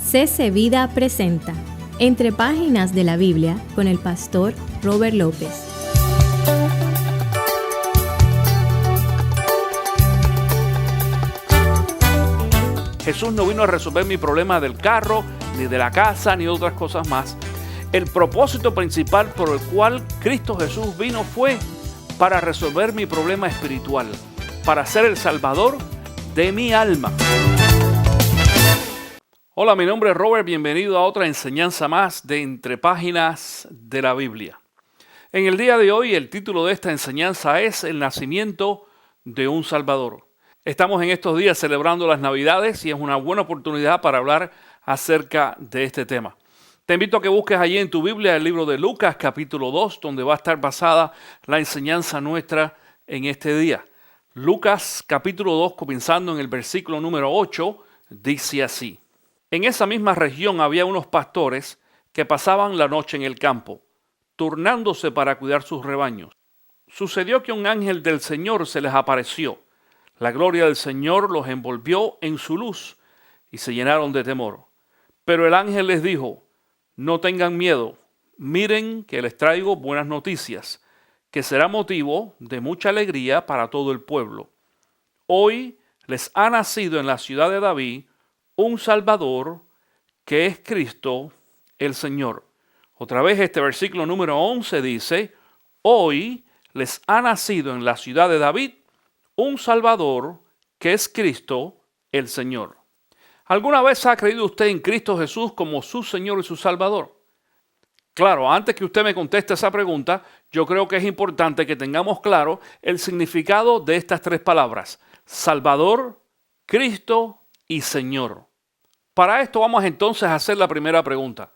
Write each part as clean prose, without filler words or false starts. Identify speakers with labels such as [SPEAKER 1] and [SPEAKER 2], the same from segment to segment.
[SPEAKER 1] CC Vida presenta Entre Páginas de la Biblia con el pastor Robert López.
[SPEAKER 2] Jesús no vino a resolver mi problema del carro, ni de la casa, ni otras cosas más. El propósito principal por el cual Cristo Jesús vino fue para resolver mi problema espiritual, para ser el Salvador de mi alma. Hola, mi nombre es Robert, bienvenido a otra enseñanza más de Entre Páginas de la Biblia. En el día de hoy, el título de esta enseñanza es El nacimiento de un Salvador. Estamos en estos días celebrando las Navidades y es una buena oportunidad para hablar acerca de este tema. Te invito a que busques allí en tu Biblia el libro de Lucas, capítulo 2, donde va a estar basada la enseñanza nuestra en este día. Lucas, capítulo 2, comenzando en el versículo número 8, dice así. En esa misma región había unos pastores que pasaban la noche en el campo, turnándose para cuidar sus rebaños. Sucedió que un ángel del Señor se les apareció. La gloria del Señor los envolvió en su luz y se llenaron de temor. Pero el ángel les dijo, no tengan miedo, miren que les traigo buenas noticias, que será motivo de mucha alegría para todo el pueblo. Hoy les ha nacido en la ciudad de David un Salvador que es Cristo el Señor. Otra vez este versículo número 11 dice, hoy les ha nacido en la ciudad de David un Salvador que es Cristo el Señor. ¿Alguna vez ha creído usted en Cristo Jesús como su Señor y su Salvador? Claro, antes que usted me conteste esa pregunta, yo creo que es importante que tengamos claro el significado de estas tres palabras: Salvador, Cristo y Señor. Para esto vamos entonces a hacer la primera pregunta.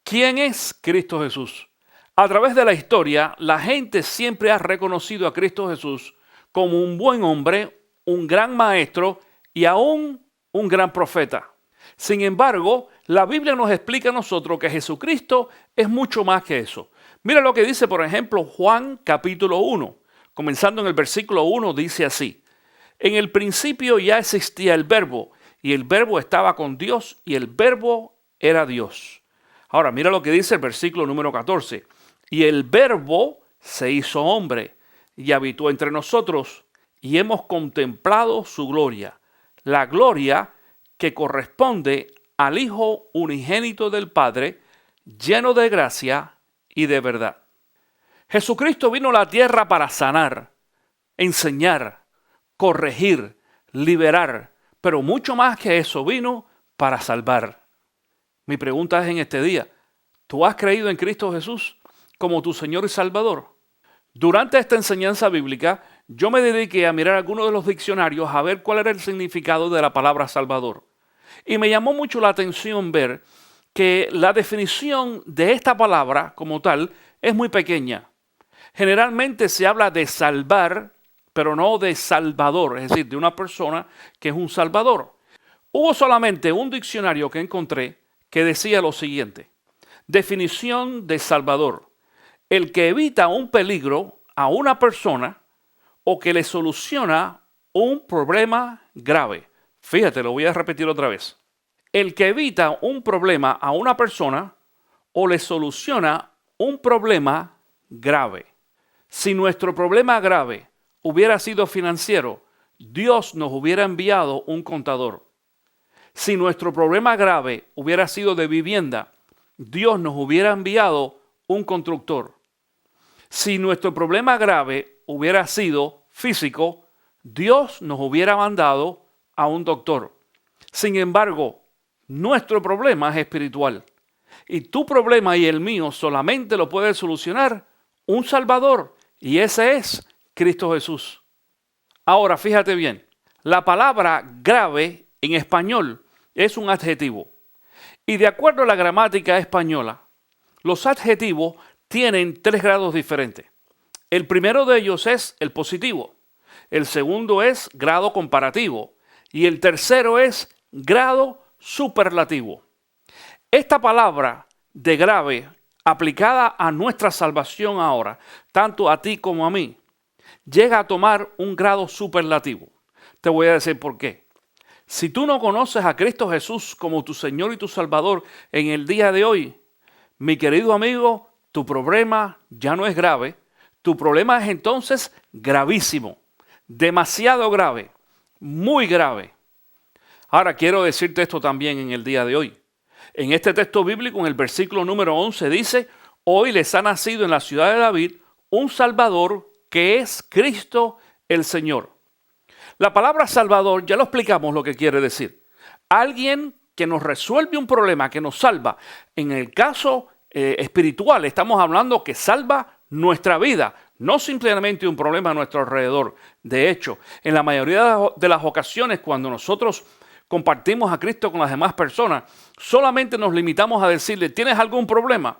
[SPEAKER 2] ¿Quién es Cristo Jesús? A través de la historia, la gente siempre ha reconocido a Cristo Jesús como un buen hombre, un gran maestro y aún un gran profeta. Sin embargo, la Biblia nos explica a nosotros que Jesucristo es mucho más que eso. Mira lo que dice, por ejemplo, Juan capítulo 1. Comenzando en el versículo 1, dice así. En el principio ya existía el Verbo, y el Verbo estaba con Dios, y el Verbo era Dios. Ahora, mira lo que dice el versículo número 14. Y el Verbo se hizo hombre, y habitó entre nosotros, y hemos contemplado su gloria. La gloria que corresponde al Hijo unigénito del Padre, lleno de gracia y de verdad. Jesucristo vino a la tierra para sanar, enseñar, corregir, liberar, pero mucho más que eso, vino para salvar. Mi pregunta es en este día, ¿tú has creído en Cristo Jesús como tu Señor y Salvador? Durante esta enseñanza bíblica, yo me dediqué a mirar algunos de los diccionarios a ver cuál era el significado de la palabra Salvador. Y me llamó mucho la atención ver que la definición de esta palabra como tal es muy pequeña. Generalmente se habla de salvar, pero no de salvador, es decir, de una persona que es un salvador. Hubo solamente un diccionario que encontré que decía lo siguiente. Definición de salvador. El que evita un peligro a una persona o que le soluciona un problema grave. Fíjate, lo voy a repetir otra vez. El que evita un problema a una persona o le soluciona un problema grave. Si nuestro problema grave hubiera sido financiero, Dios nos hubiera enviado un contador. Si nuestro problema grave hubiera sido de vivienda, Dios nos hubiera enviado un constructor. Si nuestro problema grave hubiera sido físico, Dios nos hubiera mandado a un doctor. Sin embargo, nuestro problema es espiritual. Y tu problema y el mío solamente lo puede solucionar un Salvador. Y ese es Cristo Jesús. Ahora, fíjate bien. La palabra grave en español es un adjetivo. Y de acuerdo a la gramática española, los adjetivos tienen 3 grados diferentes. El primero de ellos es el positivo. El segundo es grado comparativo. Y el tercero es grado superlativo. Esta palabra de grave, aplicada a nuestra salvación ahora, tanto a ti como a mí, llega a tomar un grado superlativo. Te voy a decir por qué. Si tú no conoces a Cristo Jesús como tu Señor y tu Salvador en el día de hoy, mi querido amigo, tu problema ya no es grave. Tu problema es entonces gravísimo, demasiado grave, muy grave. Ahora quiero decirte esto también en el día de hoy. En este texto bíblico, en el versículo número 11, dice: hoy les ha nacido en la ciudad de David un Salvador que es Cristo el Señor. La palabra Salvador, ya lo explicamos lo que quiere decir. Alguien que nos resuelve un problema, que nos salva. En el caso espiritual, estamos hablando que salva nuestra vida, no simplemente un problema a nuestro alrededor. De hecho, en la mayoría de las ocasiones, cuando nosotros compartimos a Cristo con las demás personas, solamente nos limitamos a decirle: ¿tienes algún problema?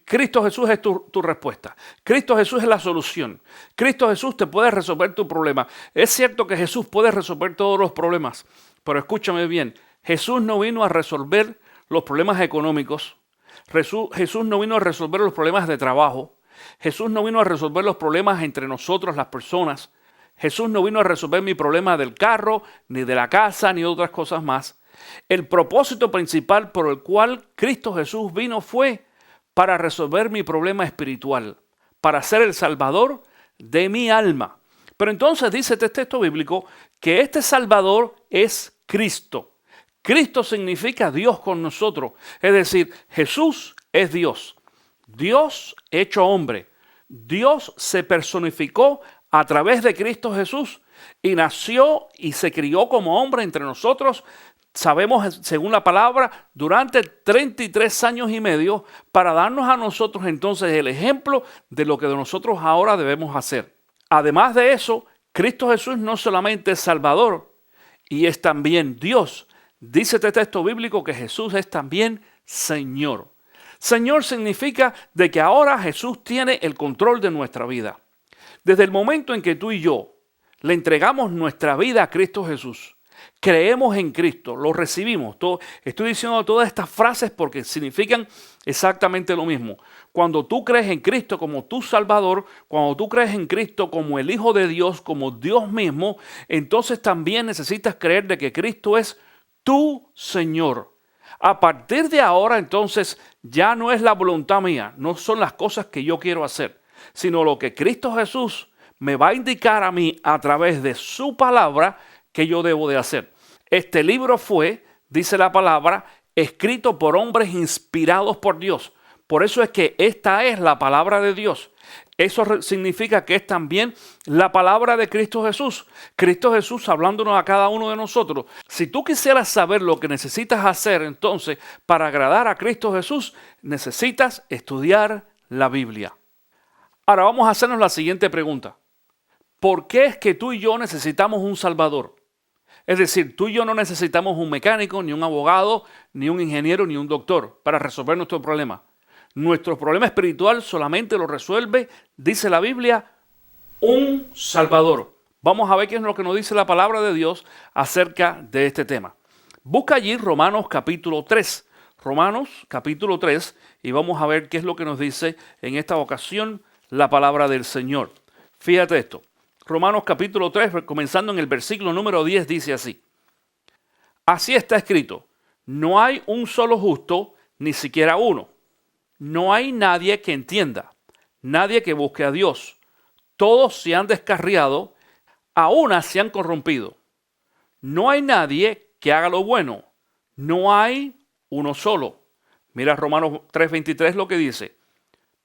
[SPEAKER 2] Cristo Jesús es tu respuesta. Cristo Jesús es la solución. Cristo Jesús te puede resolver tu problema. Es cierto que Jesús puede resolver todos los problemas, pero escúchame bien, Jesús no vino a resolver los problemas económicos. Jesús no vino a resolver los problemas de trabajo. Jesús no vino a resolver los problemas entre nosotros, las personas. Jesús no vino a resolver mi problema del carro, ni de la casa, ni otras cosas más. El propósito principal por el cual Cristo Jesús vino fue para resolver mi problema espiritual, para ser el Salvador de mi alma. Pero entonces dice este texto bíblico que este Salvador es Cristo. Cristo significa Dios con nosotros. Es decir, Jesús es Dios. Dios hecho hombre. Dios se personificó a través de Cristo Jesús y nació y se crió como hombre entre nosotros. Sabemos, según la palabra, durante 33 años y medio para darnos a nosotros entonces el ejemplo de lo que nosotros ahora debemos hacer. Además de eso, Cristo Jesús no solamente es Salvador y es también Dios. Dice este texto bíblico que Jesús es también Señor. Señor significa de que ahora Jesús tiene el control de nuestra vida. Desde el momento en que tú y yo le entregamos nuestra vida a Cristo Jesús, creemos en Cristo, lo recibimos. Estoy diciendo todas estas frases porque significan exactamente lo mismo. Cuando tú crees en Cristo como tu Salvador, cuando tú crees en Cristo como el Hijo de Dios, como Dios mismo, entonces también necesitas creer de que Cristo es tu Señor. A partir de ahora, entonces, ya no es la voluntad mía, no son las cosas que yo quiero hacer, sino lo que Cristo Jesús me va a indicar a mí a través de su palabra que yo debo de hacer. Este libro fue, dice la palabra, escrito por hombres inspirados por Dios. Por eso es que esta es la palabra de Dios. Eso significa que es también la palabra de Cristo Jesús. Cristo Jesús hablándonos a cada uno de nosotros. Si tú quisieras saber lo que necesitas hacer entonces para agradar a Cristo Jesús, necesitas estudiar la Biblia. Ahora vamos a hacernos la siguiente pregunta. ¿Por qué es que tú y yo necesitamos un Salvador? Es decir, tú y yo no necesitamos un mecánico, ni un abogado, ni un ingeniero, ni un doctor para resolver nuestro problema. Nuestro problema espiritual solamente lo resuelve, dice la Biblia, un Salvador. Vamos a ver qué es lo que nos dice la palabra de Dios acerca de este tema. Busca allí Romanos capítulo 3. Romanos capítulo 3 y vamos a ver qué es lo que nos dice en esta ocasión la palabra del Señor. Fíjate esto. Romanos capítulo 3, comenzando en el versículo número 10, dice así. Así está escrito, no hay un solo justo, ni siquiera uno. No hay nadie que entienda, nadie que busque a Dios. Todos se han descarriado, a una se han corrompido. No hay nadie que haga lo bueno, no hay uno solo. Mira Romanos 3:23 lo que dice.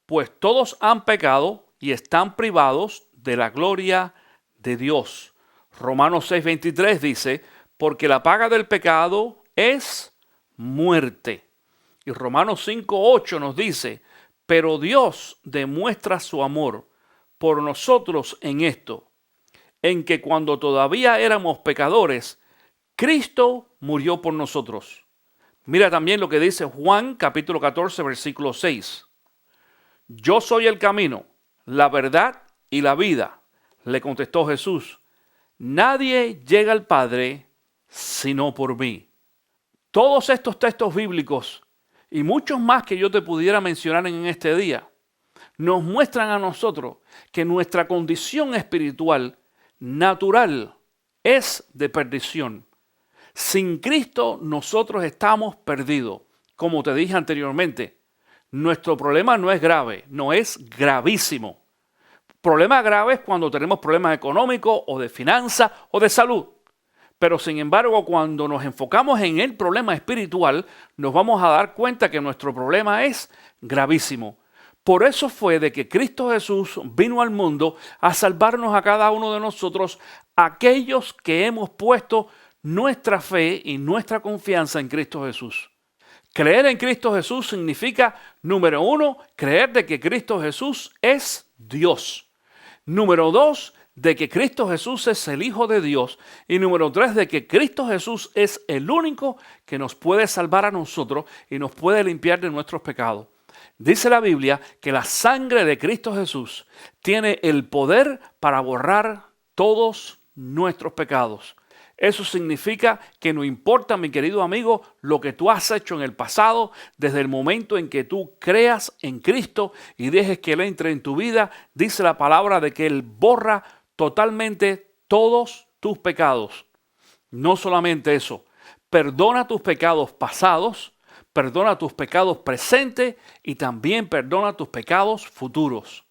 [SPEAKER 2] Pues todos han pecado y están privados de la gloria de Dios. Romanos 6:23 dice, porque la paga del pecado es muerte. Y Romanos 5:8 nos dice, pero Dios demuestra su amor por nosotros en esto, en que cuando todavía éramos pecadores, Cristo murió por nosotros. Mira también lo que dice Juan capítulo 14, versículo 6. Yo soy el camino, la verdad y la vida, le contestó Jesús. Nadie llega al Padre sino por mí. Todos estos textos bíblicos y muchos más que yo te pudiera mencionar en este día, nos muestran a nosotros que nuestra condición espiritual natural es de perdición. Sin Cristo nosotros estamos perdidos. Como te dije anteriormente, nuestro problema no es grave, no es gravísimo. Problema grave es cuando tenemos problemas económicos o de finanzas o de salud. Pero sin embargo, cuando nos enfocamos en el problema espiritual, nos vamos a dar cuenta que nuestro problema es gravísimo. Por eso fue de que Cristo Jesús vino al mundo a salvarnos a cada uno de nosotros, aquellos que hemos puesto nuestra fe y nuestra confianza en Cristo Jesús. Creer en Cristo Jesús significa, número 1, creer de que Cristo Jesús es Dios. Número 2, de que Cristo Jesús es el Hijo de Dios. Y número 3, de que Cristo Jesús es el único que nos puede salvar a nosotros y nos puede limpiar de nuestros pecados. Dice la Biblia que la sangre de Cristo Jesús tiene el poder para borrar todos nuestros pecados. Eso significa que no importa, mi querido amigo, lo que tú has hecho en el pasado, desde el momento en que tú creas en Cristo y dejes que Él entre en tu vida, dice la palabra de que Él borra totalmente todos tus pecados. No solamente eso, perdona tus pecados pasados, perdona tus pecados presentes y también perdona tus pecados futuros.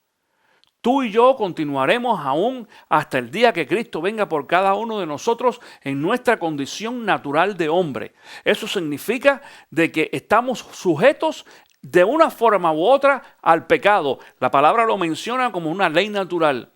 [SPEAKER 2] Tú y yo continuaremos aún hasta el día que Cristo venga por cada uno de nosotros en nuestra condición natural de hombre. Eso significa de que estamos sujetos de una forma u otra al pecado. La palabra lo menciona como una ley natural.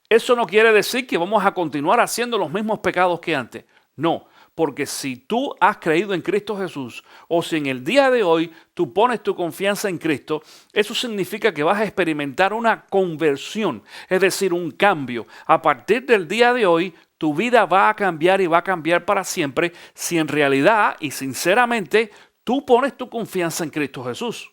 [SPEAKER 2] Eso no quiere decir que vamos a continuar haciendo los mismos pecados que antes. No, porque si tú has creído en Cristo Jesús o si en el día de hoy tú pones tu confianza en Cristo, eso significa que vas a experimentar una conversión, es decir, un cambio. A partir del día de hoy, tu vida va a cambiar y va a cambiar para siempre si en realidad y sinceramente tú pones tu confianza en Cristo Jesús.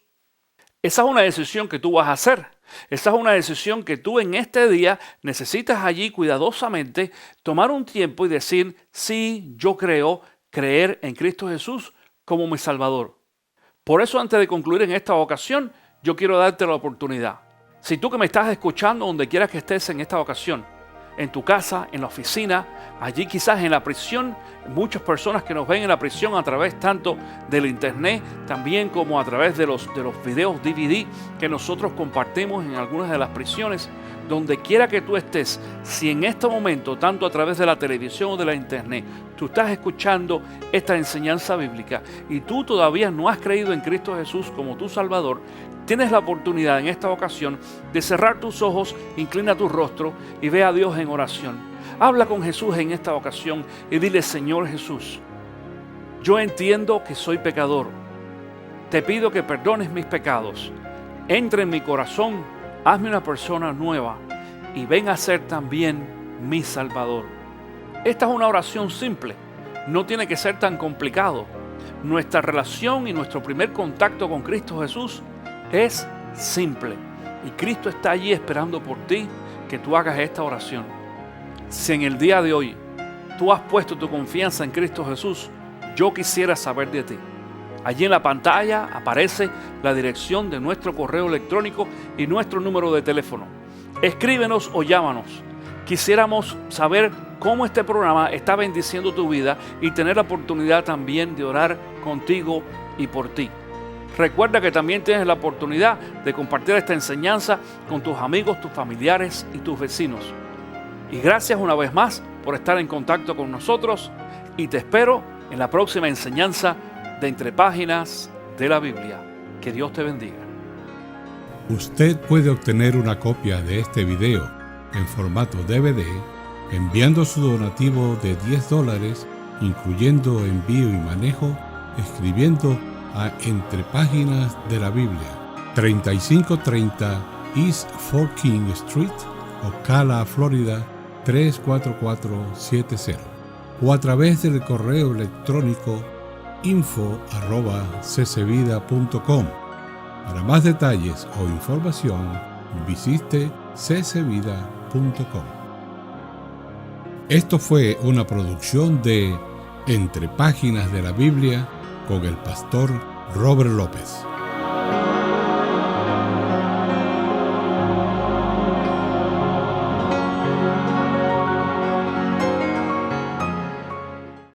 [SPEAKER 2] Esa es una decisión que tú vas a hacer. Esa es una decisión que tú en este día necesitas allí cuidadosamente tomar un tiempo y decir, sí, yo creer en Cristo Jesús como mi Salvador. Por eso, antes de concluir en esta ocasión, yo quiero darte la oportunidad. Si tú que me estás escuchando donde quiera que estés en esta ocasión, en tu casa, en la oficina, allí quizás en la prisión, muchas personas que nos ven en la prisión a través tanto del internet, también como a través de los videos DVD que nosotros compartimos en algunas de las prisiones, donde quiera que tú estés, si en este momento, tanto a través de la televisión o de la internet, tú estás escuchando esta enseñanza bíblica y tú todavía no has creído en Cristo Jesús como tu Salvador, tienes la oportunidad en esta ocasión de cerrar tus ojos, inclina tu rostro y ve a Dios en oración. Habla con Jesús en esta ocasión y dile, Señor Jesús, yo entiendo que soy pecador. Te pido que perdones mis pecados. Entra en mi corazón, hazme una persona nueva y ven a ser también mi Salvador. Esta es una oración simple, no tiene que ser tan complicado. Nuestra relación y nuestro primer contacto con Cristo Jesús es simple y Cristo está allí esperando por ti que tú hagas esta oración. Si en el día de hoy tú has puesto tu confianza en Cristo Jesús, yo quisiera saber de ti. Allí en la pantalla aparece la dirección de nuestro correo electrónico y nuestro número de teléfono. Escríbenos o llámanos. Quisiéramos saber cómo este programa está bendiciendo tu vida y tener la oportunidad también de orar contigo y por ti. Recuerda que también tienes la oportunidad de compartir esta enseñanza con tus amigos, tus familiares y tus vecinos. Y gracias una vez más por estar en contacto con nosotros y te espero en la próxima enseñanza de Entre Páginas de la Biblia. Que Dios te bendiga.
[SPEAKER 3] Usted puede obtener una copia de este video en formato DVD enviando su donativo de $10, incluyendo envío y manejo, escribiendo a Entre Páginas de la Biblia, 3530 East Fort King Street, Ocala, Florida 34470, o a través del correo electrónico info@ccvida.com. Para más detalles o información, visite ccvida.com. Esto fue una producción de Entre Páginas de la Biblia con el pastor Robert López.